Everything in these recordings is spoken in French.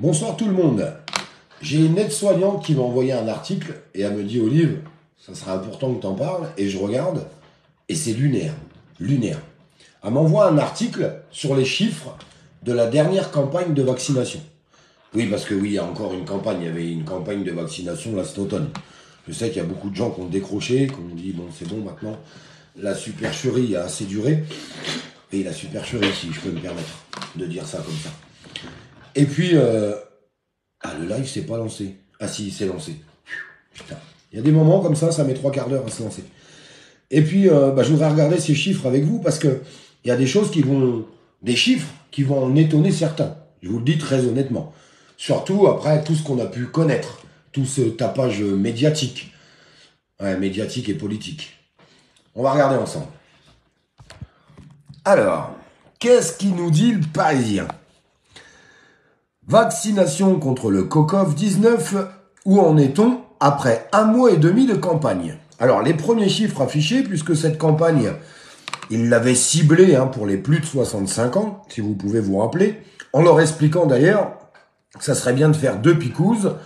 Bonsoir tout le monde. J'ai une aide-soignante qui m'a envoyé un article et elle me dit Olive, ça serait important que tu en parles. Et je regarde et c'est lunaire. Lunaire. Elle m'envoie un article sur les chiffres de la dernière campagne de vaccination. Oui, parce que oui, il y a encore une campagne. Il y avait une campagne de vaccination là cet automne. Je sais qu'il y a beaucoup de gens qui ont décroché, qui ont dit bon c'est bon maintenant. La supercherie a assez duré. Et la supercherie, si je peux me permettre de dire ça comme ça. Et puis, le live s'est pas lancé. Ah si, il s'est lancé. Putain. Il y a des moments comme ça met 3 quarts d'heure à se lancer. Et puis, je voudrais regarder ces chiffres avec vous parce que il y a des choses des chiffres qui vont en étonner certains. Je vous le dis très honnêtement. Surtout après tout ce qu'on a pu connaître. Tout ce tapage médiatique. Ouais, médiatique et politique. On va regarder ensemble. Alors, qu'est-ce qui nous dit le Parisien ? Vaccination contre le Covid-19, où en est-on après 1 mois et demi de campagne? Alors, les premiers chiffres affichés, puisque cette campagne, il l'avait ciblée pour les plus de 65 ans, si vous pouvez vous rappeler, en leur expliquant d'ailleurs que ça serait bien de faire 2 picouzes,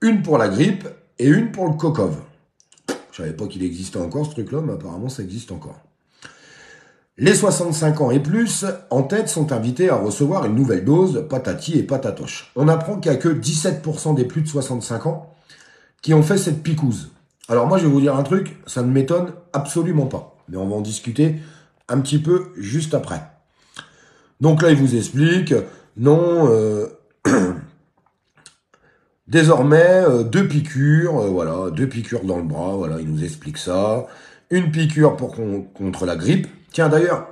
une pour la grippe et une pour le Cocov. Je savais pas qu'il existait encore ce truc-là, mais apparemment ça existe encore. Les 65 ans et plus, en tête, sont invités à recevoir une nouvelle dose, patati et patatoche. On apprend qu'il n'y a que 17% des plus de 65 ans qui ont fait cette picouse. Alors moi, je vais vous dire un truc, ça ne m'étonne absolument pas. Mais on va en discuter un petit peu juste après. Donc là, il vous explique, non, désormais, 2 piqûres, voilà, 2 piqûres dans le bras, voilà, il nous explique ça. Une piqûre contre la grippe. Tiens, d'ailleurs,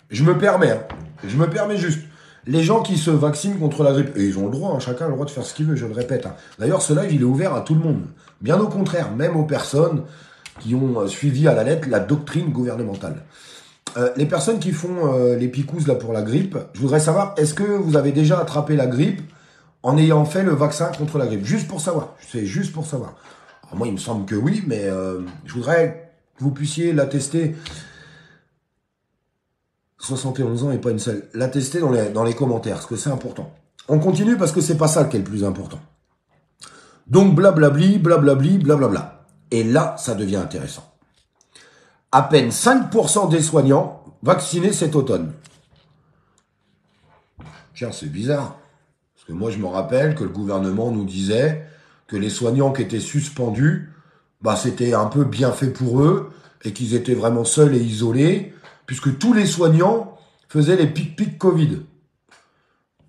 je me permets juste. Les gens qui se vaccinent contre la grippe, et ils ont le droit, chacun a le droit de faire ce qu'il veut, je le répète. D'ailleurs, ce live, il est ouvert à tout le monde. Bien au contraire, même aux personnes qui ont suivi à la lettre la doctrine gouvernementale. Les personnes qui font les picouzes là pour la grippe, je voudrais savoir, est-ce que vous avez déjà attrapé la grippe en ayant fait le vaccin contre la grippe? Juste pour savoir. C'est juste pour savoir. Alors moi, il me semble que oui, mais je voudrais que vous puissiez l'attester. 71 ans et pas une seule. L'attester dans les commentaires, parce que c'est important. On continue parce que c'est pas ça qui est le plus important. Donc blablabli, blablabli, blablabla. Et là, ça devient intéressant. À peine 5% des soignants vaccinés cet automne. Tiens, c'est bizarre. Parce que moi, je me rappelle que le gouvernement nous disait que les soignants qui étaient suspendus, c'était un peu bien fait pour eux et qu'ils étaient vraiment seuls et isolés, puisque tous les soignants faisaient les pic Covid.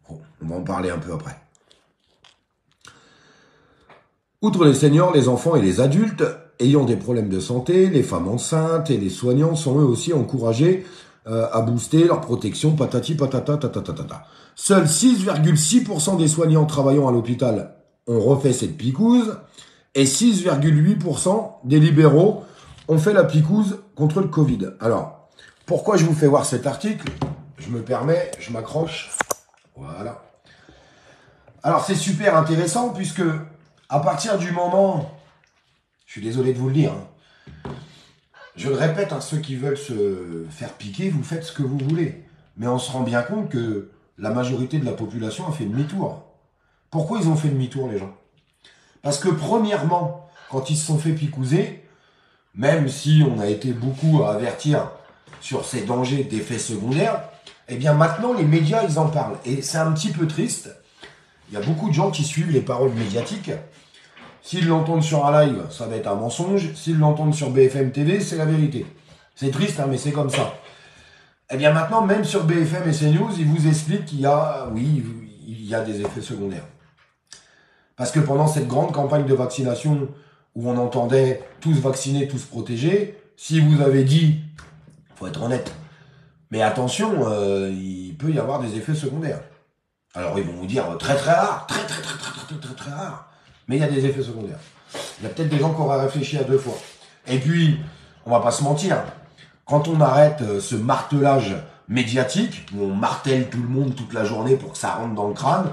Bon, on va en parler un peu après. Outre les seniors, les enfants et les adultes ayant des problèmes de santé, les femmes enceintes et les soignants sont eux aussi encouragés à booster leur protection patati patata tatata. Seuls 6,6% des soignants travaillant à l'hôpital ont refait cette picouse et 6,8% des libéraux ont fait la picouse contre le Covid. Alors, pourquoi je vous fais voir cet article? Je me permets, je m'accroche. Voilà. Alors, c'est super intéressant puisque, à partir du moment... Je suis désolé de vous le dire. Je le répète, ceux qui veulent se faire piquer, vous faites ce que vous voulez. Mais on se rend bien compte que la majorité de la population a fait demi-tour. Pourquoi ils ont fait demi-tour, les gens? Parce que, premièrement, quand ils se sont fait picouser, même si on a été beaucoup à avertir sur ces dangers d'effets secondaires, eh bien maintenant les médias ils en parlent. Et c'est un petit peu triste. Il y a beaucoup de gens qui suivent les paroles médiatiques. S'ils l'entendent sur un live, ça va être un mensonge. S'ils l'entendent sur BFM TV, c'est la vérité. C'est triste, mais c'est comme ça. Eh bien maintenant, même sur BFM et CNews, ils vous expliquent qu'il y a, oui, il y a des effets secondaires. Parce que pendant cette grande campagne de vaccination où on entendait tous vacciner, tous protégés, si vous avez dit, faut être honnête, mais attention, il peut y avoir des effets secondaires. Alors ils vont vous dire très très rare, très rare, mais il y a des effets secondaires. Il y a peut-être des gens qui auraient réfléchi à 2 fois. Et puis, on va pas se mentir, quand on arrête ce martelage médiatique, où on martèle tout le monde toute la journée pour que ça rentre dans le crâne,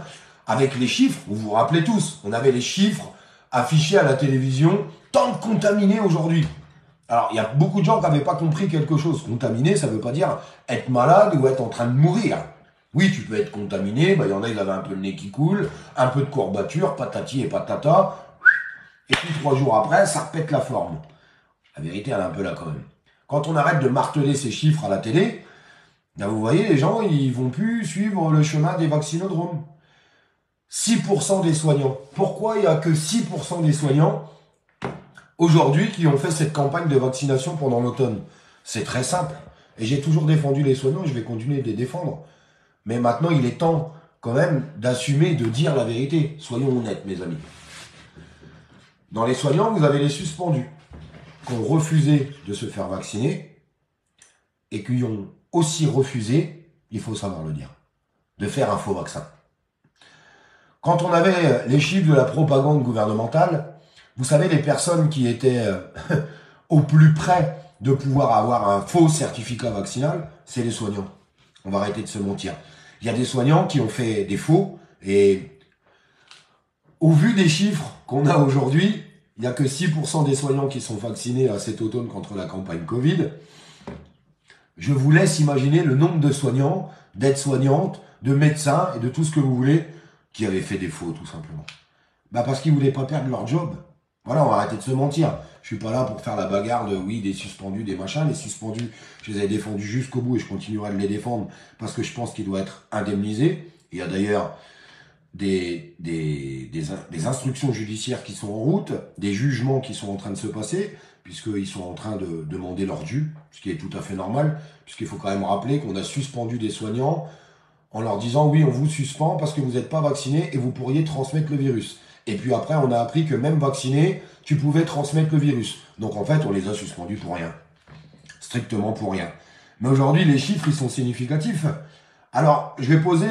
avec les chiffres, vous vous rappelez tous, on avait les chiffres affichés à la télévision, tant de contaminés aujourd'hui. Alors, il y a beaucoup de gens qui n'avaient pas compris quelque chose. Contaminé, ça ne veut pas dire être malade ou être en train de mourir. Oui, tu peux être contaminé, il y en a, ils avaient un peu le nez qui coule, un peu de courbature, patati et patata, et puis 3 jours après, ça repète la forme. La vérité, elle est un peu là quand même. Quand on arrête de marteler ces chiffres à la télé, là, vous voyez, les gens, ils vont plus suivre le chemin des vaccinodromes. 6% des soignants. Pourquoi il n'y a que 6% des soignants aujourd'hui qui ont fait cette campagne de vaccination pendant l'automne? C'est très simple. Et j'ai toujours défendu les soignants et je vais continuer de les défendre. Mais maintenant, il est temps quand même d'assumer, de dire la vérité. Soyons honnêtes, mes amis. Dans les soignants, vous avez les suspendus qui ont refusé de se faire vacciner et qui ont aussi refusé, il faut savoir le dire, de faire un faux vaccin. Quand on avait les chiffres de la propagande gouvernementale, vous savez, les personnes qui étaient au plus près de pouvoir avoir un faux certificat vaccinal, c'est les soignants. On va arrêter de se mentir. Il y a des soignants qui ont fait des faux et au vu des chiffres qu'on a aujourd'hui, il n'y a que 6% des soignants qui sont vaccinés à cet automne contre la campagne Covid. Je vous laisse imaginer le nombre de soignants, d'aides-soignantes, de médecins et de tout ce que vous voulez qui avaient fait des faux, tout simplement. Parce qu'ils voulaient pas perdre leur job. Voilà, on va arrêter de se mentir. Je suis pas là pour faire la bagarre de, oui, des suspendus, des machins. Les suspendus, je les ai défendus jusqu'au bout et je continuerai de les défendre parce que je pense qu'ils doivent être indemnisés. Il y a d'ailleurs des instructions judiciaires qui sont en route, des jugements qui sont en train de se passer, puisqu'ils sont en train de demander leur dû, ce qui est tout à fait normal, puisqu'il faut quand même rappeler qu'on a suspendu des soignants en leur disant oui, on vous suspend parce que vous n'êtes pas vacciné et vous pourriez transmettre le virus. Et puis après, on a appris que même vacciné, tu pouvais transmettre le virus. Donc en fait, on les a suspendus pour rien. Strictement pour rien. Mais aujourd'hui, les chiffres, ils sont significatifs. Alors, je vais poser...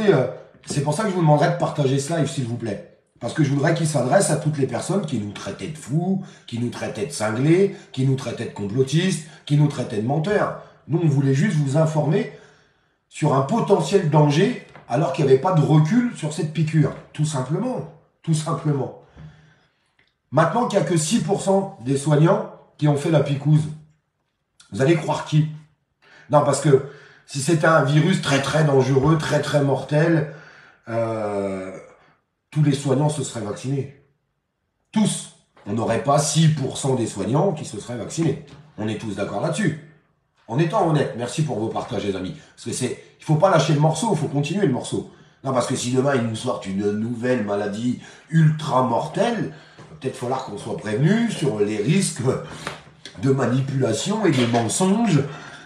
c'est pour ça que je vous demanderai de partager ce live, s'il vous plaît. Parce que je voudrais qu'il s'adresse à toutes les personnes qui nous traitaient de fous, qui nous traitaient de cinglés, qui nous traitaient de complotistes, qui nous traitaient de menteurs. Nous, on voulait juste vous informer sur un potentiel danger alors qu'il n'y avait pas de recul sur cette piqûre. Tout simplement. Tout simplement. Maintenant qu'il n'y a que 6% des soignants qui ont fait la picouse, vous allez croire qui? Non, parce que si c'était un virus très très dangereux, très très mortel, tous les soignants se seraient vaccinés. Tous. On n'aurait pas 6% des soignants qui se seraient vaccinés. On est tous d'accord là-dessus. En étant honnête, merci pour vos partages, les amis. Parce que il faut pas lâcher le morceau, il faut continuer le morceau. Non, parce que si demain ils nous sortent une nouvelle maladie ultra mortelle, peut-être falloir qu'on soit prévenu sur les risques de manipulation et de mensonges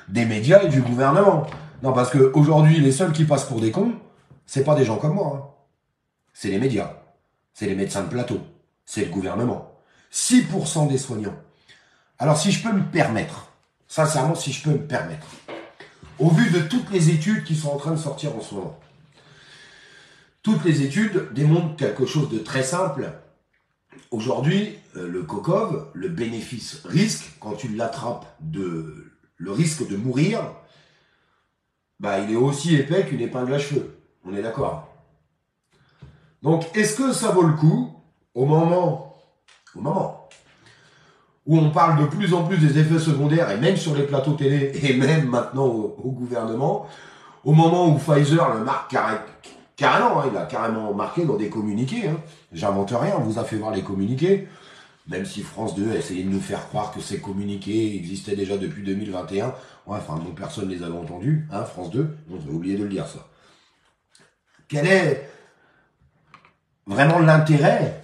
des médias et du gouvernement. Non, parce que aujourd'hui, les seuls qui passent pour des cons, c'est pas des gens comme moi. Hein. C'est les médias, c'est les médecins de plateau, c'est le gouvernement. 6% des soignants. Alors si je peux me permettre, sincèrement, si je peux me permettre, au vu de toutes les études qui sont en train de sortir en ce moment, toutes les études démontrent quelque chose de très simple. Aujourd'hui, le COCOV, le bénéfice-risque, quand tu l'attrapes le risque de mourir, il est aussi épais qu'une épingle à cheveux. On est d'accord. Donc, est-ce que ça vaut le coup, au moment où on parle de plus en plus des effets secondaires, et même sur les plateaux télé, et même maintenant au gouvernement, au moment où Pfizer le marque carrément, il a carrément marqué dans des communiqués, hein. J'invente rien, on vous a fait voir les communiqués, même si France 2 a essayé de nous faire croire que ces communiqués existaient déjà depuis 2021. Ouais, enfin, bon, personne ne les avait entendus, hein, France 2, on a oublié de le dire, ça. Quel est vraiment l'intérêt?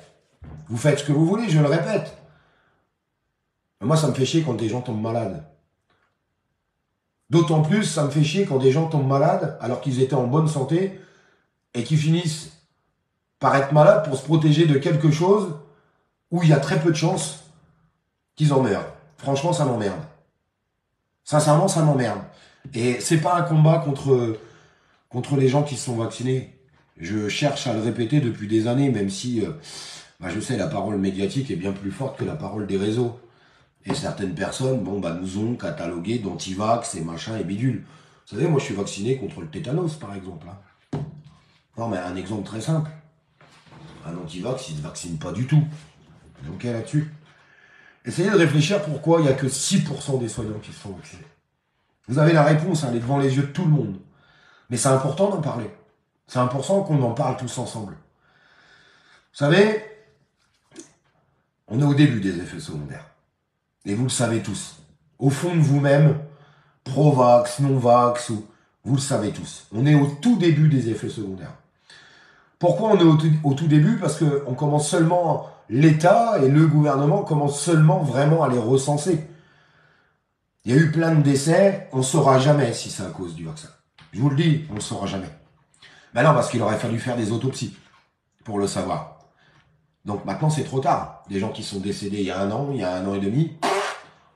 Vous faites ce que vous voulez, je le répète. Mais moi, ça me fait chier quand des gens tombent malades. D'autant plus, ça me fait chier quand des gens tombent malades alors qu'ils étaient en bonne santé et qu'ils finissent par être malades pour se protéger de quelque chose où il y a très peu de chances qu'ils en meurent. Franchement, ça m'emmerde. Sincèrement, ça m'emmerde. Et c'est pas un combat contre les gens qui se sont vaccinés. Je cherche à le répéter depuis des années, même si, je sais, la parole médiatique est bien plus forte que la parole des réseaux. Et certaines personnes, nous ont catalogué d'antivax et machin et bidule. Vous savez, moi, je suis vacciné contre le tétanos, par exemple. Hein. Non, mais un exemple très simple. Un antivax, il ne se vaccine pas du tout. Ok, là-dessus. Essayez de réfléchir pourquoi il n'y a que 6% des soignants qui se font vacciner. Vous avez la réponse, elle est devant les yeux de tout le monde. Mais c'est important d'en parler. C'est important qu'on en parle tous ensemble. Vous savez, on est au début des effets secondaires. Et vous le savez tous. Au fond de vous-même, pro-vax, non-vax, vous le savez tous. On est au tout début des effets secondaires. Pourquoi on est au tout début? Parce qu'on commence seulement, l'État et le gouvernement commencent seulement vraiment à les recenser. Il y a eu plein de décès, on ne saura jamais si c'est à cause du vaccin. Je vous le dis, on ne saura jamais. Ben non, parce qu'il aurait fallu faire des autopsies pour le savoir. Donc maintenant, c'est trop tard. Des gens qui sont décédés il y a 1 an, il y a 1 an et demi,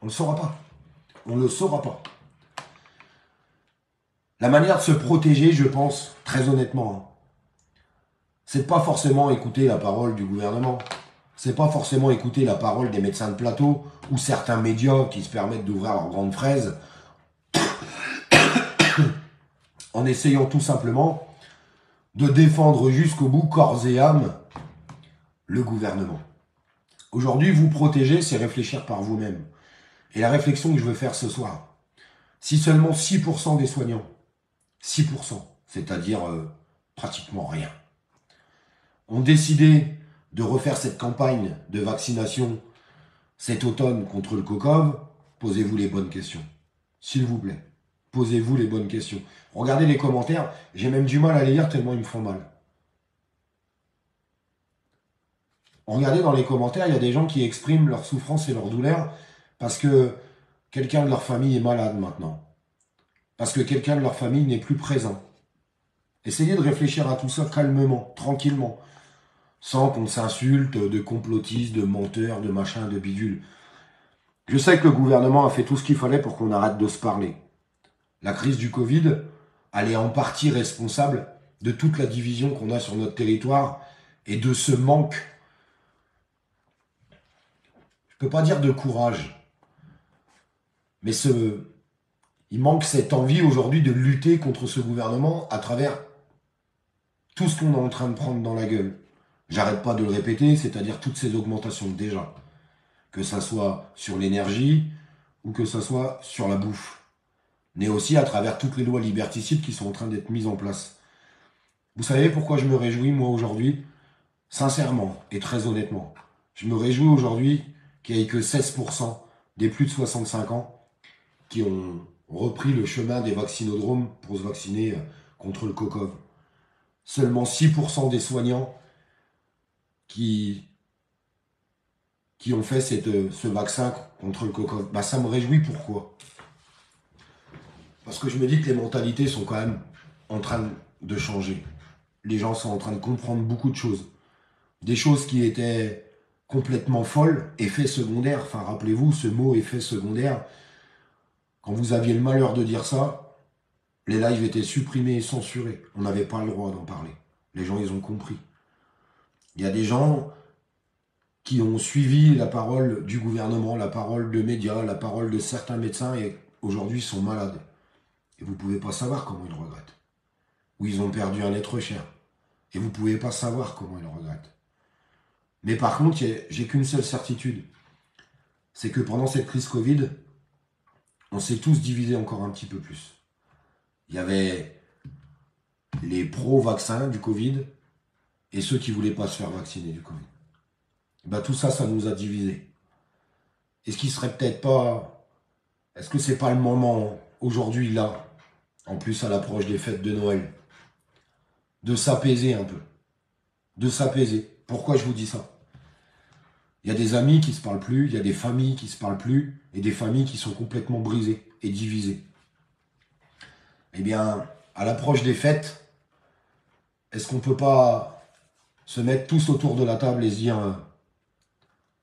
on ne le saura pas. On ne le saura pas. La manière de se protéger, je pense, très honnêtement, c'est pas forcément écouter la parole du gouvernement. C'est pas forcément écouter la parole des médecins de plateau ou certains médias qui se permettent d'ouvrir leurs grandes fraises en essayant tout simplement de défendre jusqu'au bout, corps et âme, le gouvernement. Aujourd'hui, vous protéger, c'est réfléchir par vous-même. Et la réflexion que je veux faire ce soir, si seulement 6% des soignants, 6%, c'est-à-dire pratiquement rien, ont décidé de refaire cette campagne de vaccination cet automne contre le Covid, posez-vous les bonnes questions. S'il vous plaît, posez-vous les bonnes questions. Regardez les commentaires, j'ai même du mal à les lire tellement ils me font mal. Regardez dans les commentaires, il y a des gens qui expriment leur souffrance et leur douleur parce que quelqu'un de leur famille est malade maintenant. Parce que quelqu'un de leur famille n'est plus présent. Essayez de réfléchir à tout ça calmement, tranquillement, sans qu'on s'insulte de complotistes, de menteurs, de machins, de bidules. Je sais que le gouvernement a fait tout ce qu'il fallait pour qu'on arrête de se parler. La crise du Covid, elle est en partie responsable de toute la division qu'on a sur notre territoire et de ce manque, je ne peux pas dire de courage, mais il manque cette envie aujourd'hui de lutter contre ce gouvernement à travers tout ce qu'on est en train de prendre dans la gueule. J'arrête pas de le répéter, c'est-à-dire toutes ces augmentations déjà. Que ça soit sur l'énergie ou que ça soit sur la bouffe. Mais aussi à travers toutes les lois liberticides qui sont en train d'être mises en place. Vous savez pourquoi je me réjouis, moi, aujourd'hui? Sincèrement et très honnêtement. Je me réjouis aujourd'hui qu'il n'y ait que 16% des plus de 65 ans qui ont repris le chemin des vaccinodromes pour se vacciner contre le Covid. Seulement 6% des soignants qui ont fait ce vaccin contre le Covid. Bah, ça me réjouit, pourquoi? Parce que je me dis que les mentalités sont quand même en train de changer. Les gens sont en train de comprendre beaucoup de choses. Des choses qui étaient complètement folles, effets secondaires. Enfin, rappelez-vous, ce mot effet secondaire, quand vous aviez le malheur de dire ça, les lives étaient supprimés et censurés. On n'avait pas le droit d'en parler. Les gens, ils ont compris. Il y a des gens qui ont suivi la parole du gouvernement, la parole de médias, la parole de certains médecins et aujourd'hui sont malades. Et vous ne pouvez pas savoir comment ils regrettent. Ou ils ont perdu un être cher. Et vous ne pouvez pas savoir comment ils regrettent. Mais par contre, j'ai qu'une seule certitude. C'est que pendant cette crise Covid, on s'est tous divisés encore un petit peu plus. Il y avait les pro-vaccins du Covid et ceux qui ne voulaient pas se faire vacciner du Covid. Ben, tout ça, ça nous a divisés. Est-ce qu'il serait peut-être pas... Est-ce que c'est pas le moment, aujourd'hui, là, en plus à l'approche des fêtes de Noël, de s'apaiser un peu? De s'apaiser. Pourquoi je vous dis ça? Il y a des amis qui ne se parlent plus, il y a des familles qui ne se parlent plus, et des familles qui sont complètement brisées et divisées. Eh bien, à l'approche des fêtes, est-ce qu'on ne peut pas se mettre tous autour de la table et se dire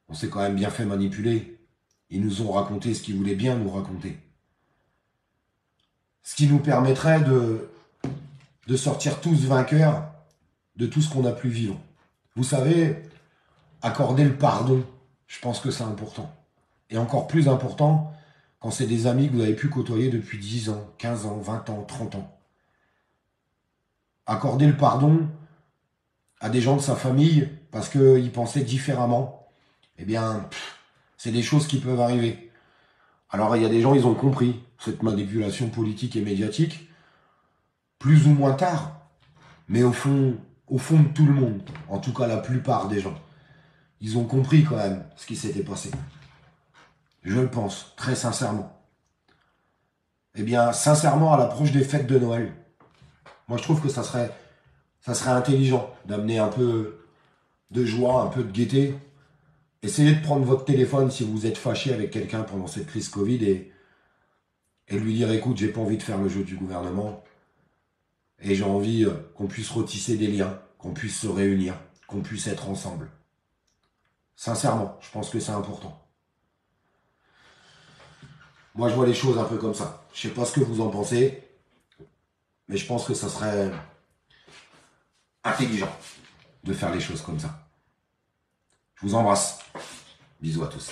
on s'est quand même bien fait manipuler. Ils nous ont raconté ce qu'ils voulaient bien nous raconter. Ce qui nous permettrait de sortir tous vainqueurs de tout ce qu'on a pu vivre. Vous savez, accorder le pardon, je pense que c'est important. Et encore plus important quand c'est des amis que vous avez pu côtoyer depuis 10 ans, 15 ans, 20 ans, 30 ans. Accorder le pardon à des gens de sa famille parce qu'ils pensaient différemment, eh bien, c'est des choses qui peuvent arriver. Alors, il y a des gens, ils ont compris cette manipulation politique et médiatique, plus ou moins tard. Mais au fond de tout le monde, en tout cas la plupart des gens, ils ont compris quand même ce qui s'était passé. Je le pense, très sincèrement. Eh bien, sincèrement, à l'approche des fêtes de Noël, moi je trouve que ça serait intelligent d'amener un peu de joie, un peu de gaieté. Essayez de prendre votre téléphone si vous êtes fâché avec quelqu'un pendant cette crise Covid et lui dire écoute, j'ai pas envie de faire le jeu du gouvernement et j'ai envie qu'on puisse retisser des liens, qu'on puisse se réunir, qu'on puisse être ensemble. Sincèrement, je pense que c'est important. Moi, je vois les choses un peu comme ça. Je sais pas ce que vous en pensez, mais je pense que ça serait intelligent de faire les choses comme ça. Je vous embrasse. Bisous à tous.